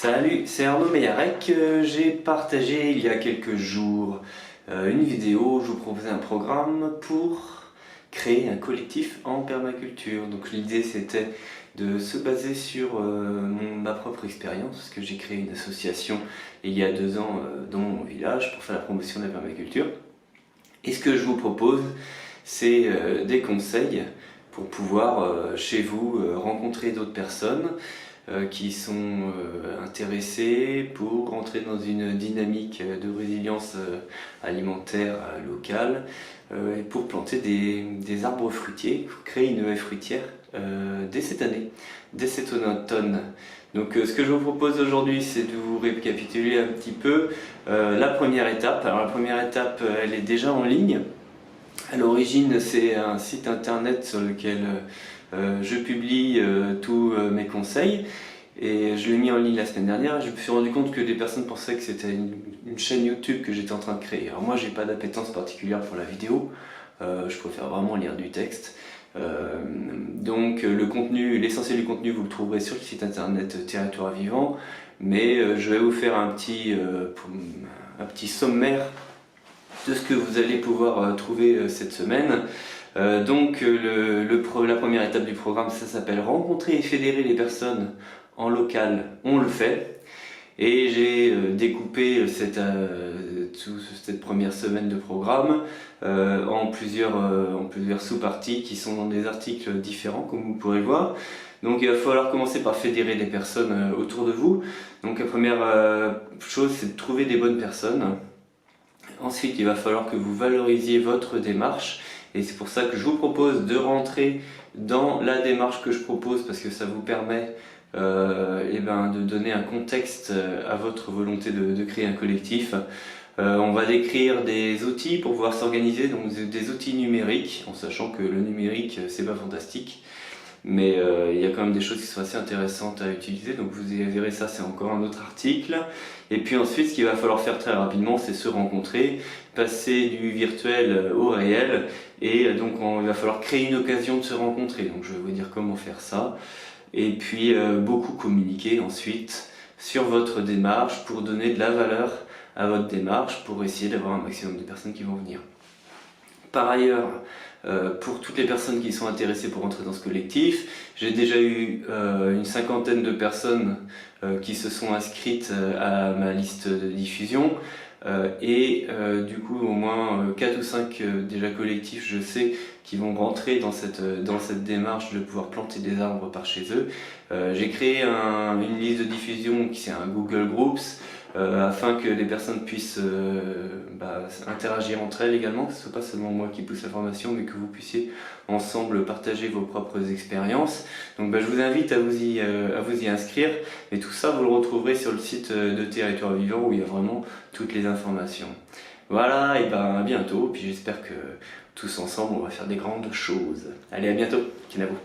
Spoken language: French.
Salut, c'est Arnaud Meillarec. J'ai partagé il y a quelques jours une vidéo où je vous proposais un programme pour créer un collectif en permaculture. Donc l'idée c'était de se baser sur ma propre expérience, parce que j'ai créé une association il y a 2 ans dans mon village pour faire la promotion de la permaculture. Et ce que je vous propose, c'est des conseils pour pouvoir chez vous rencontrer d'autres personnes qui sont intéressés pour rentrer dans une dynamique de résilience alimentaire locale et pour planter des arbres fruitiers, pour créer une haie fruitière dès cette année, dès cet automne. Donc ce que je vous propose aujourd'hui, c'est de vous récapituler un petit peu la première étape. Alors la première étape, elle est déjà en ligne. À l'origine, c'est un site internet sur lequel je publie tous mes conseils, et je l'ai mis en ligne la semaine dernière. Je me suis rendu compte que des personnes pensaient que c'était une chaîne YouTube que j'étais en train de créer. Alors moi, j'ai pas d'appétence particulière pour la vidéo, je préfère vraiment lire du texte. Donc le contenu, l'essentiel du contenu, vous le trouverez sur le site internet Territoire Vivant, mais je vais vous faire un petit sommaire de ce que vous allez pouvoir trouver cette semaine. Donc la première étape du programme, ça s'appelle rencontrer et fédérer les personnes en local, on le fait. Et j'ai découpé cette première semaine de programme en plusieurs sous-parties qui sont dans des articles différents, comme vous pourrez le voir. Donc il va falloir commencer par fédérer des personnes autour de vous. Donc la première chose, c'est de trouver des bonnes personnes. Ensuite, il va falloir que vous valorisiez votre démarche, et c'est pour ça que je vous propose de rentrer dans la démarche que je propose, parce que ça vous permet de donner un contexte à votre volonté de créer un collectif. On va décrire des outils pour pouvoir s'organiser, donc des outils numériques, en sachant que le numérique c'est pas fantastique, mais il y a quand même des choses qui sont assez intéressantes à utiliser, donc vous verrez ça, c'est encore un autre article. Et puis ensuite, ce qu'il va falloir faire très rapidement, c'est se rencontrer, passer du virtuel au réel, et donc il va falloir créer une occasion de se rencontrer. Donc je vais vous dire comment faire ça, et puis beaucoup communiquer ensuite sur votre démarche pour donner de la valeur à votre démarche, pour essayer d'avoir un maximum de personnes qui vont venir. Par ailleurs, pour toutes les personnes qui sont intéressées pour entrer dans ce collectif, j'ai déjà eu une 50aine de personnes qui se sont inscrites à ma liste de diffusion, et du coup au moins 4 ou 5 déjà collectifs, je sais, qui vont rentrer dans cette démarche de pouvoir planter des arbres par chez eux. J'ai créé une liste de diffusion qui c'est un Google Groups, afin que les personnes puissent interagir entre elles également, que ce ne soit pas seulement moi qui pousse la formation, mais que vous puissiez ensemble partager vos propres expériences. Donc je vous invite à vous y inscrire, et tout ça vous le retrouverez sur le site de Territoire Vivant, où il y a vraiment toutes les informations. Voilà, et à bientôt, puis j'espère que tous ensemble on va faire des grandes choses. Allez, à bientôt, Kinavo.